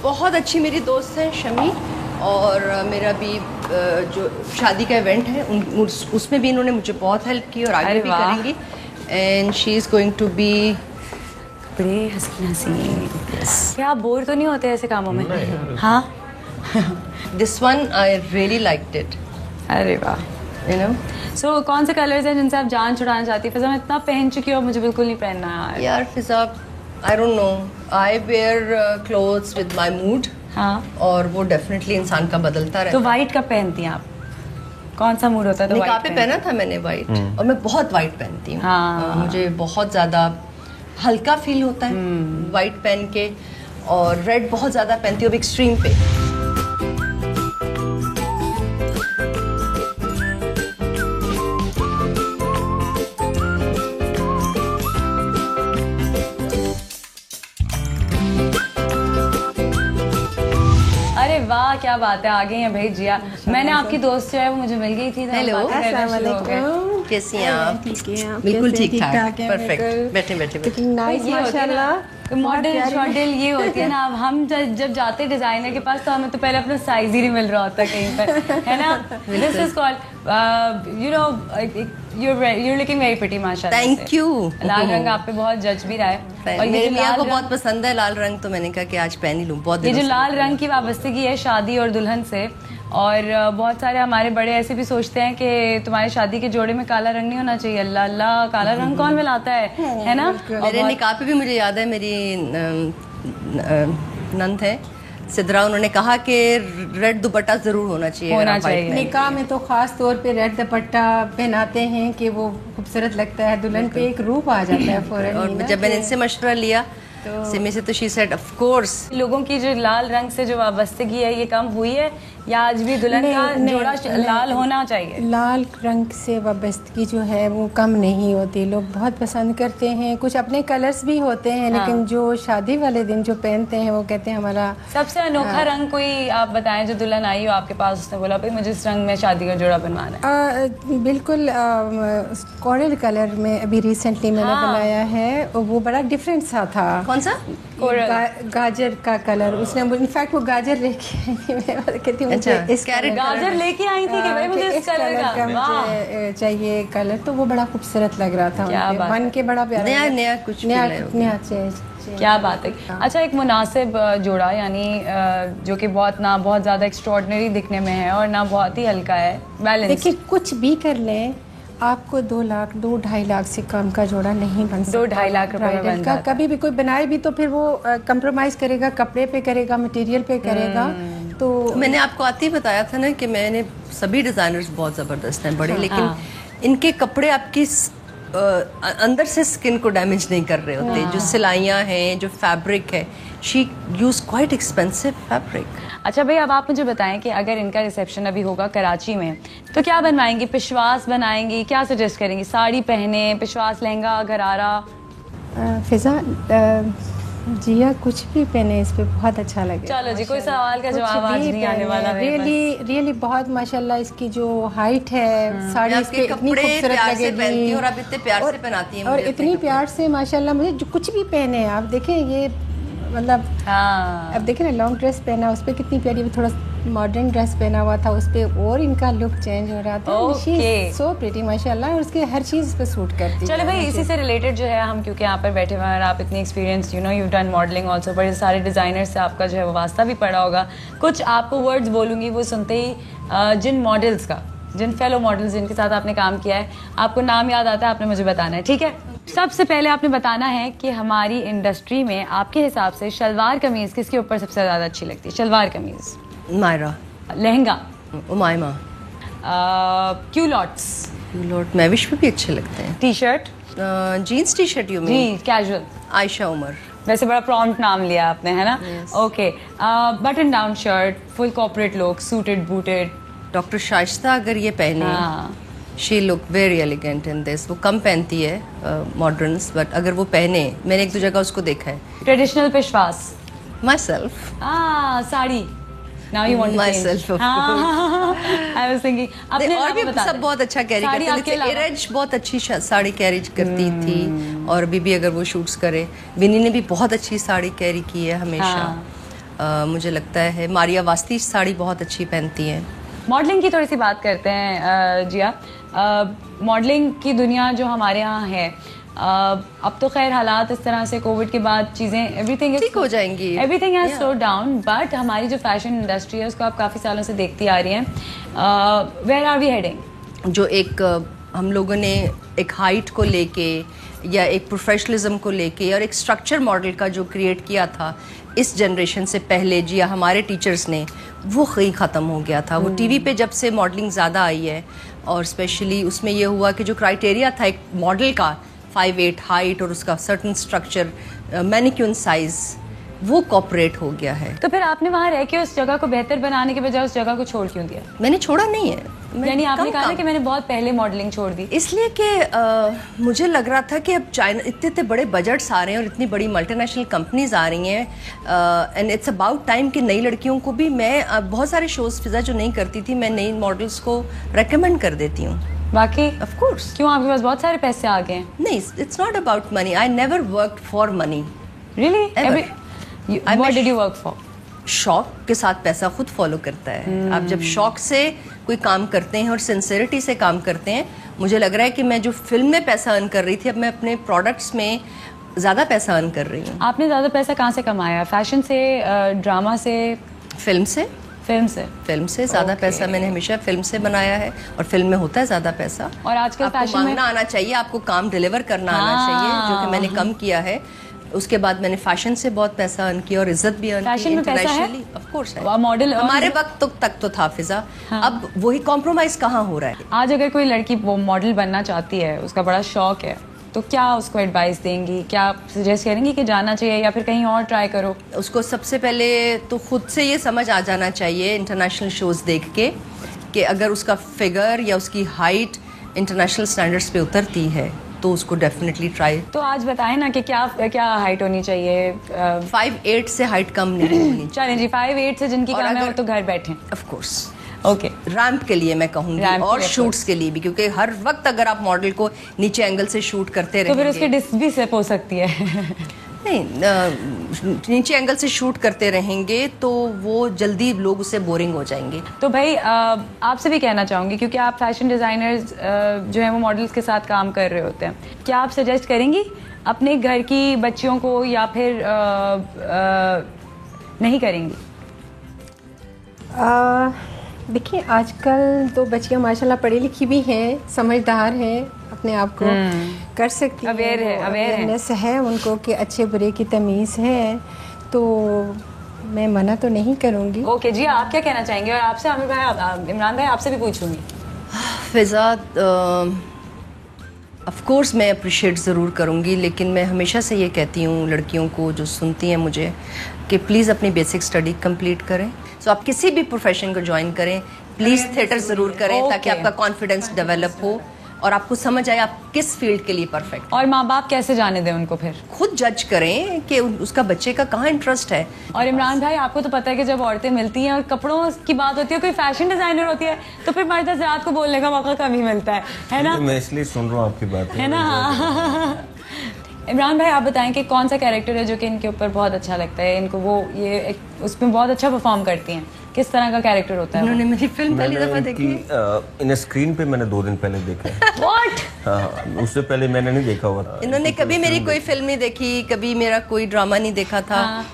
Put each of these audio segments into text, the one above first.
बहुत अच्छी मेरी दोस्त है शमी, और मेरा भी जो शादी का इवेंट है उसमें भी इन्होंने मुझे बहुत हेल्प की और आगे भी करेंगी। And she is going to be बड़े हसीन हसीन। क्या आप बोर तो नहीं होते ऐसे कामों में? हाँ। This one I really liked it. अरे वाह। यू नो सो कौन से कलर्स हैं जिनसे आप जान छुड़ाना चाहती है? फिजा मैं इतना पहन चुकी हूँ, मुझे बिल्कुल नहीं पहनना यार Fiza, I don't know, I wear clothes with my mood. हाँ, और वो डेफिनेटली इंसान का बदलता रहता है। तो वाइट कब पहनती हैं आप? कौन सा मूड होता है? तो निकाह पे पहना था मैंने वाइट, और मैं बहुत वाइट पहनती हूँ। हाँ। मुझे बहुत ज़्यादा हल्का फील होता है वाइट पहन के, और रेड बहुत ज़्यादा पहनती हूँ एक्सट्रीम पे। वाह क्या बात है, आ गई हैं भाई जिया। मैंने आपकी दोस्त जो है वो मुझे मिल गई थी। हेलो, कैसी हैं आप? बिल्कुल ठीक ठाक, परफेक्ट। बैठे बैठे माशाल्लाह। मॉडल शॉडल ये होती है ना, अब हम जब जाते डिजाइनर के पास तो हमें तो पहले अपना साइज ही नहीं मिल रहा होता कहीं पर, है ना। This is called you know you're looking very pretty माशाल्लाह। Thank you. लाल रंग आप पे बहुत जज भी रहा है, और मेरे मियां को बहुत पसंद है लाल रंग, तो मैंने कहा कि आज पहन ही लूं। बहुत ये जो लाल रंग की वाबस्तगी है शादी और दुल्हन से, और बहुत सारे हमारे बड़े ऐसे भी सोचते हैं कि तुम्हारे शादी के जोड़े में काला रंग नहीं होना चाहिए। अल्लाह अल्लाह, काला रंग कौन मिलाता है ना। मेरे निकाह पे भी मुझे याद है, मेरी नंद है सिद्रा, उन्होंने कहा कि रेड दुपट्टा जरूर होना चाहिए। निकाह में तो खास तौर पे रेड दुपट्टा पहनाते हैं कि वो खूबसूरत लगता है, दुल्हन पे एक रूप आ जाता है फौरन। और जब मैंने इनसे मशवरा लिया सिमी से, तो शी सेड ऑफ कोर्स। लोगों की जो लाल रंग से जो वाबस्तगी है ये कम हुई है, या आज भी दुल्हन का जोड़ा लाल होना चाहिए? लाल रंग से वाबस्तगी जो है वो कम नहीं होती, लोग बहुत पसंद करते हैं। कुछ अपने कलर्स भी होते हैं, लेकिन जो शादी वाले दिन जो पहनते हैं वो कहते हैं हमारा सबसे अनोखा रंग कोई आप बताएं जो दुल्हन आई हो आपके पास, उसने बोला भाई मुझे इस रंग में शादी का जोड़ा बनवाना है? बिल्कुल कोरल कलर में अभी रिसेंटली मैंने बनाया है, वो बड़ा डिफरेंट सा था। कौन सा? गाजर का कलर। उसने इनफैक्ट वो गाजर लेके अच्छा, गाजर लेके आई थी कि भाई मुझे इस कलर का मुझे चाहिए कलर, तो वो बड़ा खूबसूरत लग रहा था, मन के बड़ा प्यारा, नया कुछ नया क्या बात है। अच्छा, एक मुनासिब जोड़ा, यानी जो कि बहुत ज्यादा एक्स्ट्रॉर्डिनरी दिखने में है और ना बहुत ही हल्का है, बैलेंस। देखिए कुछ भी कर लें, आपको 2 लाख 2-2.5 लाख से कम का जोड़ा नहीं बन सकता। 2-2.5 लाख रुपए का कभी भी कोई बनाए भी तो फिर वो कंप्रोमाइज करेगा, कपड़े पे करेगा, मटेरियल पे करेगा। तो मैंने आपको आते ही बताया था ना कि मैंने सभी डिजाइनर्स बहुत जबरदस्त हैं बड़े, लेकिन इनके कपड़े आपकी अंदर से स्किन को डैमेज नहीं कर रहे होते। जो सिलाइयाँ हैं, जो फैब्रिक है, she use quite expensive fabric. अच्छा भाई, अब आप मुझे बताएं कि अगर इनका रिसेप्शन अभी होगा कराची में, तो क्या बनवाएंगी? पिशवास बनाएंगी? क्या सजेस्ट करेंगी? साड़ी पहने, पिशवास लहंगा, गरारा? फिजा जिया कुछ भी पहने, इस पे बहुत अच्छा लगे। चलो जी, कोई सवाल का जवाब आज नहीं आने वाला। रियली बहुत माशाल्लाह इसकी जो हाइट है, साड़ी इसके इतनी खूबसूरत लगेगी, और आप इतने प्यार से पहनाती हैं, और इतनी प्यार से माशाल्लाह। मुझे जो कुछ भी पहने आप देखें, ये मतलब अब देखें ना, लॉन्ग ड्रेस पहना, उस पर कितनी प्यारी, थोड़ा मॉडर्न ड्रेस पहना हुआ था उस पर, और इनका लुक चेंज हो रहा था। सो प्रीटी माशाल्लाह, और उसके हर चीज़ इस पे सूट करती है। चलो भाई, इसी से रिलेटेड जो है, हम क्योंकि यहाँ पर बैठे हुए हैं और आप इतनी experience, you know, you done modelling also, बड़े सारे डिज़ाइनर से आपका जो है वो वास्ता भी पड़ा होगा। कुछ आपको वर्ड्स बोलूँगी, वो सुनते ही जिन मॉडल्स का, जिन फेलो मॉडल्स जिनके साथ आपने काम किया है, आपको नाम याद आता है, आपने मुझे बताना है, ठीक है? सबसे पहले आपने बताना है कि हमारी इंडस्ट्री में आपके हिसाब से शलवार कमीज किसके ऊपर सबसे ज्यादा अच्छी लगती है? शलवार कमीज मायरा, लहंगा उमायमा, क्यूलॉट्स मैविश पे भी अच्छे लगते हैं, T shirt, jeans T shirt, you mean casual, Ayesha Umar. वैसे बड़ा प्रॉम्प्ट नाम लिया आपने, है ना? Okay, button down shirt, full corporate look, suited booted. Doctor Shaista अगर ये पहने, she look very elegant in this. वो कम पहनती है मॉडर्न्स, बट अगर वो पहने, मैंने 1-2 जगह उसको देखा है। Traditional Peshwas, my self. Sari, now you want myself, of course. I was thinking, अपने और भी सब बहुत अच्छा कैरी करते हैं। इरेज बहुत अच्छी साड़ी कैरी करती थी, और अभी भी अगर वो शूट्स करे। विनी ने भी बहुत अच्छी साड़ी कैरी की है हमेशा। मुझे लगता है मारिया वास्ती साड़ी बहुत अच्छी पहनती हैं। मॉडलिंग की थोड़ी सी बात करते हैं जिया। मॉडलिंग की दुनिया जो हमारे यहाँ है, अब तो खैर हालात इस तरह से कोविड के बाद चीज़ें एवरीथिंग ठीक हो जाएंगी, everything has slow down, but हमारी जो फैशन इंडस्ट्री है उसको आप काफ़ी सालों से देखती आ रही हैं। Where are we heading? जो एक हम लोगों ने एक हाइट को लेके या एक प्रोफेशनलिज्म को लेके और एक स्ट्रक्चर मॉडल का जो क्रिएट किया था इस जनरेशन से पहले जी या हमारे टीचर्स ने, वो कहीं ख़त्म हो गया था। वो टीवी पे जब से मॉडलिंग ज़्यादा आई है और स्पेशली उसमें ये हुआ कि जो क्राइटेरिया था एक मॉडल का 5'8" हाइट और उसका सर्टन स्ट्रक्चर, मैनिक्यून साइज, वो कॉपरेट हो गया है। तो फिर आपने वहाँ रह के उस जगह को बेहतर बनाने के बजाय उस जगह को छोड़ क्यों दिया? मैंने छोड़ा नहीं है, यानी आपने कहा कि मैंने बहुत पहले मॉडलिंग छोड़ दी इसलिए कि मुझे लग रहा था कि अब चाइना इतने बड़े बजट्स आ रहे हैं और इतनी बड़ी मल्टीनेशनल कंपनीज आ रही हैं एंड इट्स अबाउट टाइम कि नई लड़कियों को भी मैं बहुत सारे शोज फिजा जो नहीं करती थी मैं नई मॉडल्स को रेकमेंड कर देती हूँ। बाकी ऑफ कोर्स। क्यों, आपके पास बहुत सारे पैसे आ गए हैं? नहीं, it's not about money, I never worked for money. Really? What did you work for? शौक के साथ पैसा खुद फॉलो करता है। आप जब शौक से कोई काम करते हैं और सिंसेरिटी से काम करते हैं, मुझे लग रहा है कि मैं जो फिल्म में पैसा अर्न कर रही थी अब मैं अपने प्रोडक्ट्स में ज़्यादा पैसा अर्न कर रही हूँ। आपने ज़्यादा पैसा कहाँ से कमाया? फैशन से, ड्रामा से, फिल्म से? फिल्म से ज़्यादा पैसा मैंने हमेशा फिल्म से बनाया है और फिल्म में होता है ज़्यादा पैसा। और आजकल फैशन में मांगना आना चाहिए, आपको काम डिलीवर करना आना चाहिए, जो कि मैंने कम किया है। उसके बाद मैंने फैशन से बहुत पैसा अर्न किया और इज्जत भी अर्न की इंटरनेशनली। ऑफ कोर्स है, मॉडल हमारे वक्त तक तो था फिजा। हाँ। अब वही कॉम्प्रोमाइज कहाँ हो रहा है? आज अगर कोई लड़की वो मॉडल बनना चाहती है, उसका बड़ा शौक है, तो क्या उसको एडवाइस देंगी? क्या आप सजेस्ट करेंगी कि जाना चाहिए या फिर कहीं और ट्राई करो? उसको सबसे पहले तो खुद से ये समझ आ जाना चाहिए इंटरनेशनल शोज देख के कि अगर उसका फिगर या उसकी हाइट इंटरनेशनल स्टैंडर्ड्स पे उतरती है तो उसको डेफिनेटली ट्राई। तो आज बताएं ना कि क्या हाइट होनी चाहिए? 5'8" से हाइट कम नहीं होनी। चलें जी, 5'8" से जिनकी कम है वो तो घर बैठे। Of course. ओके, रैंप के लिए मैं कहूँगी और शूट्स के लिए भी, क्योंकि हर वक्त अगर आप मॉडल को नीचे एंगल से शूट करते रहेंगे तो फिर उसकी डिस्क भी स्लिप हो सकती है। नहीं, नीचे एंगल से शूट करते रहेंगे तो वो जल्दी लोग उससे बोरिंग हो जाएंगे। तो भाई आपसे भी कहना चाहूँगी, क्योंकि आप फैशन डिज़ाइनर्स जो हैं वो मॉडल्स के साथ काम कर रहे होते हैं, क्या आप सजेस्ट करेंगी अपने घर की बच्चियों को या फिर नहीं करेंगी? देखिए, आजकल तो बच्चियाँ माशाल्लाह पढ़ी लिखी भी हैं, समझदार हैं, अपने आप को कर सकती हैं, अवेयरनेस है उनको कि अच्छे बुरे की तमीज़ है, तो मैं मना तो नहीं करूँगी। ओके जी, आप क्या कहना चाहेंगे? और आपसे आमिर भाई, इमरान भाई, आपसे भी पूछूंगी। फिजा, ऑफ कोर्स मैं अप्रिशिएट ज़रूर करूँगी, लेकिन मैं हमेशा से ये कहती हूँ लड़कियों को जो सुनती हैं मुझे कि प्लीज़ अपनी बेसिक स्टडी कंप्लीट करें। सो आप किसी भी प्रोफेशन को ज्वाइन करें, प्लीज़ थिएटर ज़रूर करें ताकि आपका कॉन्फिडेंस डेवलप हो और आपको समझ आए आप किस फील्ड के लिए परफेक्ट। और माँ बाप कैसे जाने दें उनको? फिर खुद जज करें कि उसका बच्चे का कहाँ इंटरेस्ट है। और इमरान भाई, आपको तो पता है कि जब औरतें मिलती हैं और कपड़ों की बात होती है, कोई फैशन डिजाइनर होती है, तो फिर मर्द हज़रात को बोलने का मौका कम ही मिलता है ना? मैं इसलिए सुन रहा हूँ आपकी बात, है ना? इमरान भाई, आप बताएं कि कौन सा कैरेक्टर है जो कि इनके ऊपर बहुत अच्छा लगता है इनको, वो ये उसमें बहुत अच्छा परफॉर्म करती हैं, किस तरह का कैरेक्टर होता है? उन्होंने मेरी फिल्म पहली दफा देखी इन स्क्रीन पे, मैंने 2 दिन पहले देखा है। What? हाँ, उससे पहले मैंने नहीं देखा हुआ था। इन्होंने कभी मेरी कोई फिल्म नहीं देखी, कभी मेरा कोई ड्रामा नहीं देखा था। हाँ।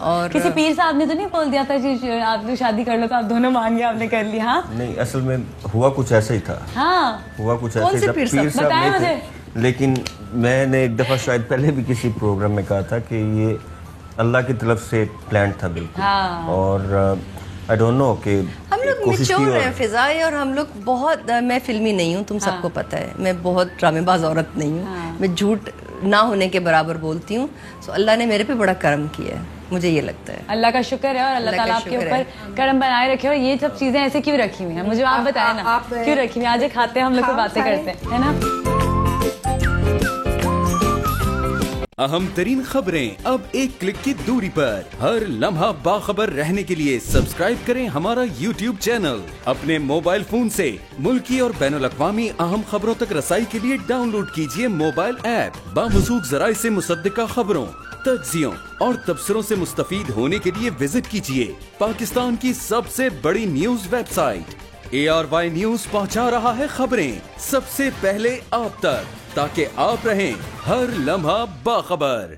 और किसी पीर साहब ने तो नहीं बोल दिया था कि आप शादी कर लो, तो आप दोनों मान गए, आपने कर लिया? हाँ नहीं, असल में हुआ कुछ ऐसा ही था। हाँ, हुआ कुछ ऐसा ही था। पीर साहब बताया मुझे। लेकिन मैंने एक दफा शायद पहले भी किसी प्रोग्राम में कहा था कि ये अल्लाह की तरफ से प्लान था बिल्कुल। हाँ। और आई डोंट नो कि हम लोग मैच्योर हैं फिजाई, और हम लोग बहुत, मैं फिल्मी नहीं हूँ, तुम सबको पता है, मैं बहुत ड्रामेबाज औरत नहीं हूँ। मैं झूठ ना होने के बराबर बोलती हूँ। सो अल्लाह ने मेरे पे बड़ा करम किया है, मुझे ये लगता है। अल्लाह का शुक्र है, और अल्लाह ताला आपके ऊपर करम बनाए रखे। और ये सब चीजें ऐसे क्यों रखी हुई हैं, मुझे आप बताएं ना, क्यों रखी हुई? आज खाते हैं हम लोग, बातें करते हैं, है ना? अहम तरीन खबरें अब एक क्लिक की दूरी पर। हर लम्हा बाखबर रहने के लिए सब्सक्राइब करें हमारा YouTube चैनल। अपने मोबाइल फोन से मुल्की और बैनुल-अक़वामी अहम खबरों तक रसाई के लिए डाउनलोड कीजिए मोबाइल ऐप बामसूख ज़राए से मुसद्दिका खबरों। तज्जियों और तबसरों से मुस्तफीद होने के लिए विजिट कीजिए पाकिस्तान की सबसे बड़ी न्यूज वेबसाइट ARY न्यूज पहुंचा रहा है खबरें सबसे पहले आप तक, ताकि आप रहें हर लम्हा बाखबर।